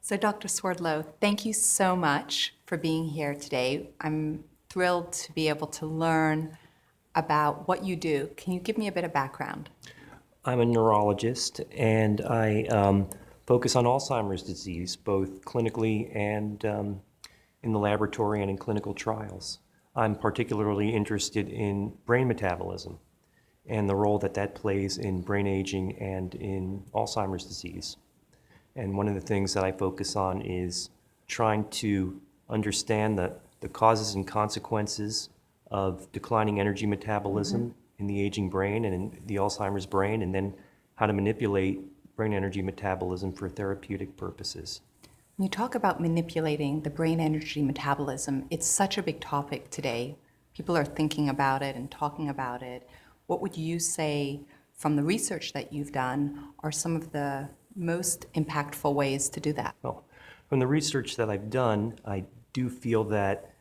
So, Dr. Swerdlow, thank you so much for being here today. I'm thrilled to be able to learn about what you do. Can you give me a bit of background? I'm a neurologist, and I focus on Alzheimer's disease, both clinically and in the laboratory and in clinical trials. I'm particularly interested in brain metabolism and the role that that plays in brain aging and in Alzheimer's disease. And one of the things that I focus on is trying to understand the causes and consequences of declining energy metabolism in the aging brain and in the Alzheimer's brain, and then how to manipulate brain energy metabolism for therapeutic purposes. When you talk about manipulating the brain energy metabolism, it's such a big topic today. People are thinking about it and talking about it. What would you say, from the research that you've done, are some of the most impactful ways to do that? Well, from the research that I've done, I do feel that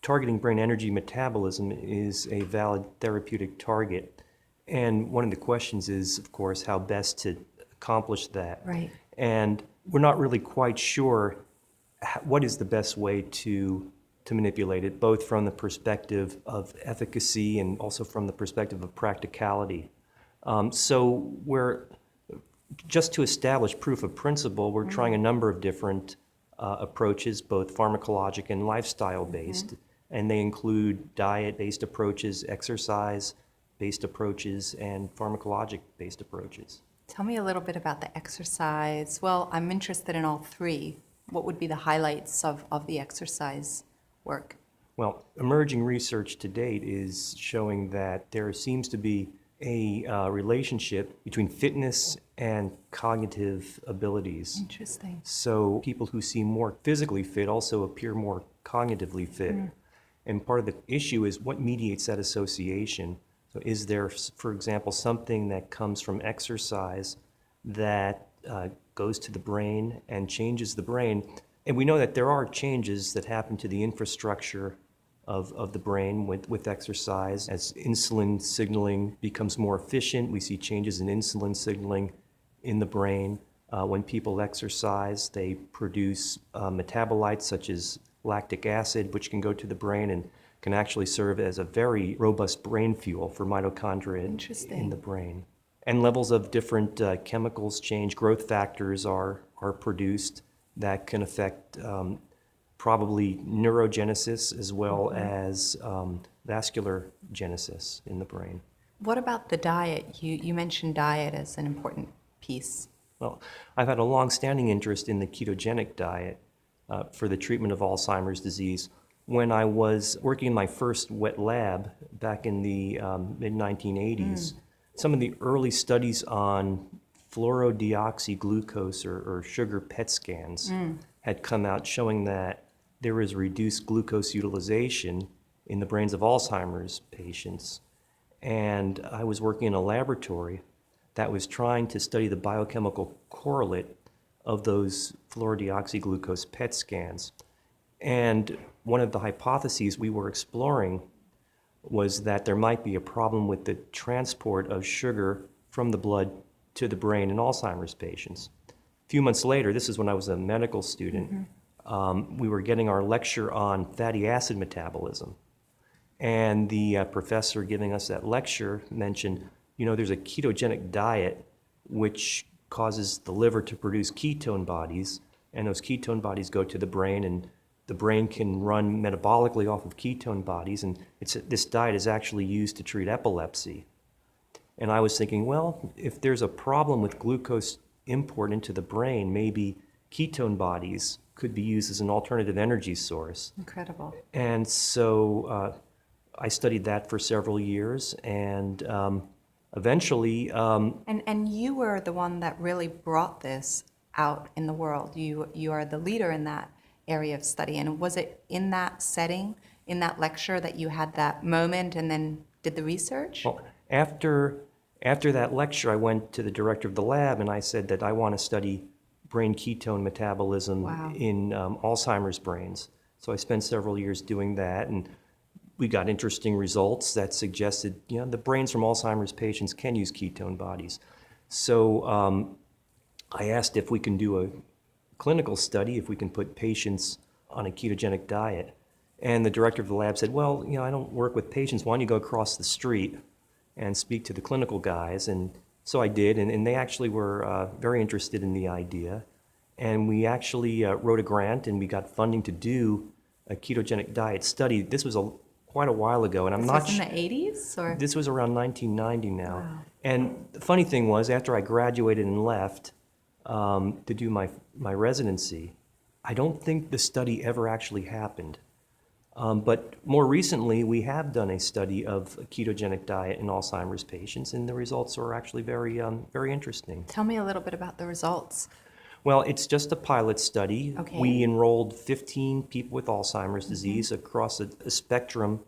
targeting brain energy metabolism is a valid therapeutic target. And one of the questions is, of course, how best to accomplish that. Right. And we're not really quite sure what is the best way to manipulate it, both from the perspective of efficacy and also from the perspective of practicality. So we're just to establish proof of principle, we're trying a number of different approaches, both pharmacologic and lifestyle-based, and they include diet-based approaches, exercise-based approaches, and pharmacologic-based approaches. Tell me a little bit about the exercise. Well, I'm interested in all three. What would be the highlights of the exercise work? Well, emerging research to date is showing that there seems to be a relationship between fitness and cognitive abilities. Interesting. So people who seem more physically fit also appear more cognitively fit. And part of the issue is what mediates that association. So is there, for example, something that comes from exercise that goes to the brain and changes the brain? And we know that there are changes that happen to the infrastructure of the brain with exercise. As insulin signaling becomes more efficient, we see changes in insulin signaling in the brain. When people exercise, they produce metabolites such as lactic acid, which can go to the brain and can actually serve as a very robust brain fuel for mitochondria in the brain. And levels of different chemicals change. Growth factors are produced that can affect probably neurogenesis as well as vascular genesis in the brain. What about the diet? You mentioned diet as an important piece. Well, I've had a long-standing interest in the ketogenic diet for the treatment of Alzheimer's disease. When I was working in my first wet lab back in the mid-1980s, some of the early studies on fluorodeoxyglucose or sugar PET scans had come out showing that there was reduced glucose utilization in the brains of Alzheimer's patients. And I was working in a laboratory that was trying to study the biochemical correlate of those fluorodeoxyglucose PET scans. And one of the hypotheses we were exploring was that there might be a problem with the transport of sugar from the blood to the brain in Alzheimer's patients. A few months later, this is when I was a medical student, we were getting our lecture on fatty acid metabolism. And the professor giving us that lecture mentioned, there's a ketogenic diet which causes the liver to produce ketone bodies, and those ketone bodies go to the brain, and the brain can run metabolically off of ketone bodies, and this diet is actually used to treat epilepsy. And I was thinking, well, if there's a problem with glucose import into the brain, maybe ketone bodies could be used as an alternative energy source. Incredible. And so I studied that for several years, and eventually... And you were the one that really brought this out in the world. You are the leader in that area of study. And was it in that setting, in that lecture, that you had that moment and then did the research? Well, after that lecture, I went to the director of the lab and I said that I want to study brain ketone metabolism in Alzheimer's brains. So I spent several years doing that, and we got interesting results that suggested, the brains from Alzheimer's patients can use ketone bodies. So I asked if we can do a clinical study if we can put patients on a ketogenic diet. And the director of the lab said, well, I don't work with patients. Why don't you go across the street and speak to the clinical guys? And so I did, and they actually were very interested in the idea. And we actually wrote a grant, and we got funding to do a ketogenic diet study. This was quite a while ago, and I'm This not was in the 80s, or? This was around 1990 now. Wow. And the funny thing was, after I graduated and left to do my residency, I don't think the study ever actually happened. But more recently, we have done a study of a ketogenic diet in Alzheimer's patients, and the results are actually very interesting. Tell me a little bit about the results. Well, it's just a pilot study. Okay. We enrolled 15 people with Alzheimer's disease across a spectrum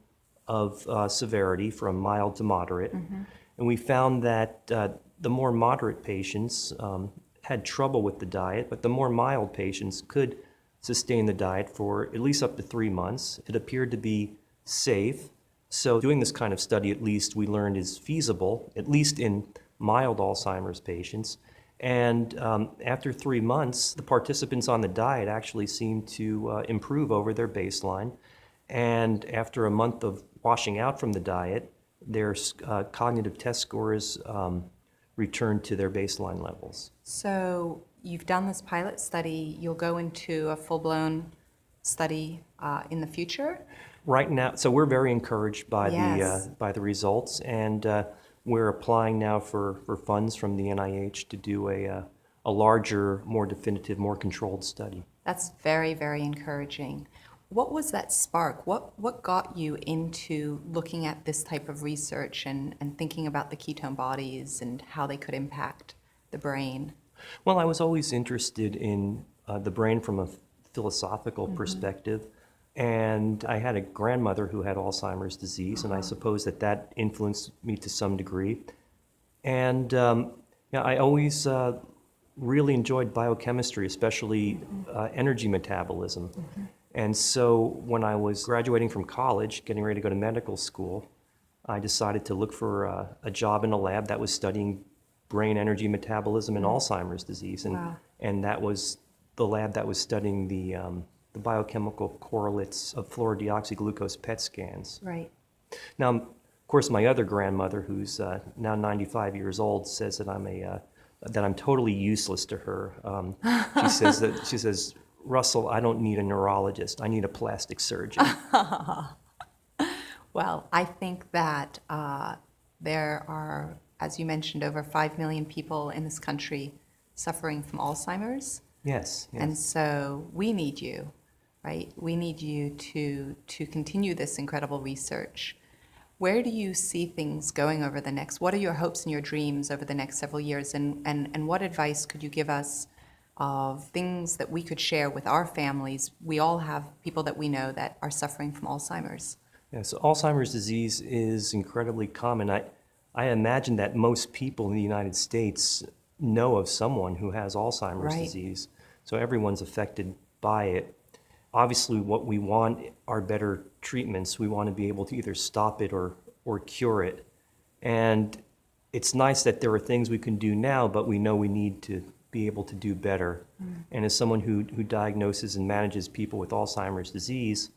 of severity from mild to moderate. And we found that the more moderate patients had trouble with the diet, but the more mild patients could sustain the diet for at least up to 3 months. It appeared to be safe. So doing this kind of study, at least, we learned is feasible, at least in mild Alzheimer's patients. And after 3 months, the participants on the diet actually seemed to improve over their baseline. And after a month of washing out from the diet, their cognitive test scores returned to their baseline levels. So you've done this pilot study. You'll go into a full-blown study in the future? Right now, so we're very encouraged by Yes. the results, and we're applying now for funds from the NIH to do a larger, more definitive, more controlled study. That's very, very encouraging. What was that spark? What got you into looking at this type of research and thinking about the ketone bodies and how they could impact the brain? Well, I was always interested in the brain from a philosophical perspective, and I had a grandmother who had Alzheimer's disease, and I suppose that influenced me to some degree. And I always really enjoyed biochemistry, especially energy metabolism. And so when I was graduating from college, getting ready to go to medical school, I decided to look for a job in a lab that was studying brain energy metabolism in Alzheimer's disease. And, Wow. and that was the lab that was studying the biochemical correlates of fluorodeoxyglucose PET scans. Right. Now, of course, my other grandmother, who's now 95 years old, says that I'm totally useless to her. She says, Russell, I don't need a neurologist. I need a plastic surgeon. Well, I think that there are, as you mentioned, over 5 million people in this country suffering from Alzheimer's. Yes. And so we need you, right? We need you to continue this incredible research. Where do you see things going over the next? What are your hopes and your dreams over the next several years? And what advice could you give us of things that we could share with our families? We all have people that we know that are suffering from Alzheimer's. Yeah, so Alzheimer's disease is incredibly common. I imagine that most people in the United States know of someone who has Alzheimer's Right. disease. So everyone's affected by it. Obviously, what we want are better treatments. We want to be able to either stop it or cure it. And it's nice that there are things we can do now, but we know we need to be able to do better. And as someone who diagnoses and manages people with Alzheimer's disease,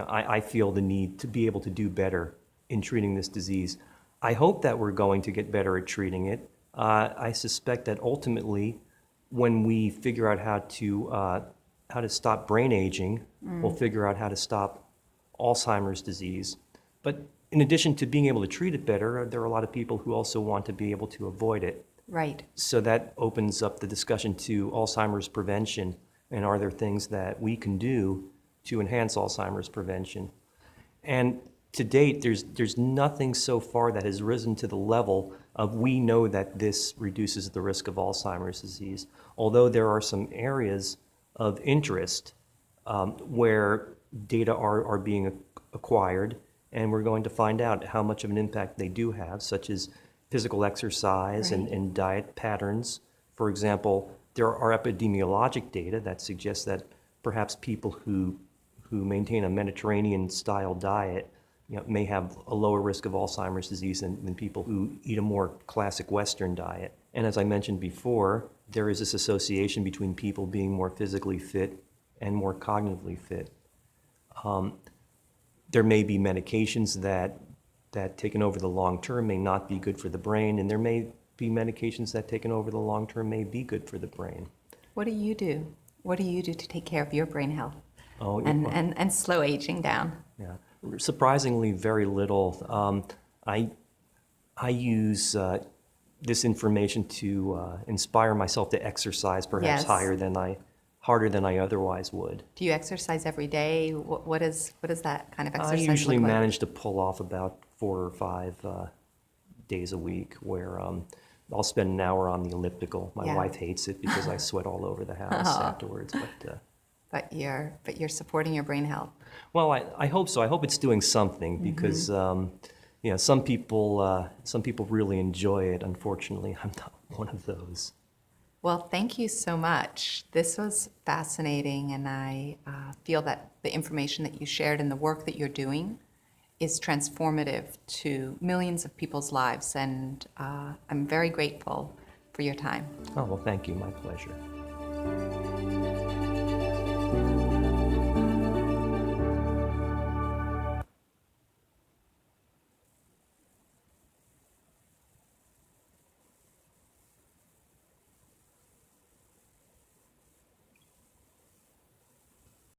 I feel the need to be able to do better in treating this disease. I hope that we're going to get better at treating it. I suspect that ultimately, when we figure out how to stop brain aging, we'll figure out how to stop Alzheimer's disease. But in addition to being able to treat it better, there are a lot of people who also want to be able to avoid it. Right. So that opens up the discussion to Alzheimer's prevention, and are there things that we can do to enhance Alzheimer's prevention? And to date, there's nothing so far that has risen to the level of we know that this reduces the risk of Alzheimer's disease, although there are some areas of interest where data are being acquired, and we're going to find out how much of an impact they do have, such as physical exercise Right. and diet patterns. For example, there are epidemiologic data that suggests that perhaps people who maintain a Mediterranean-style diet may have a lower risk of Alzheimer's disease than people who eat a more classic Western diet. And as I mentioned before, there is this association between people being more physically fit and more cognitively fit. There may be medications that taken over the long term may not be good for the brain, and there may be medications that taken over the long term may be good for the brain. What do you do? What do you do to take care of your brain health Oh, and slow aging down? yeah. Surprisingly, very little. I use this information to inspire myself to exercise perhaps Yes. harder than I otherwise would. Do you exercise every day? What does that kind of I exercise usually look like? manage to pull off about 4 or 5 days a week where I'll spend an hour on the elliptical. My Yeah. wife hates it because I sweat all over the house Oh, afterwards. but you're supporting your brain health. Well, I hope so. I hope it's doing something because some people really enjoy it. Unfortunately, I'm not one of those. Well, thank you so much. This was fascinating, and I feel that the information that you shared and the work that you're doing is transformative to millions of people's lives, and I'm very grateful for your time. Oh, well, thank you. My pleasure.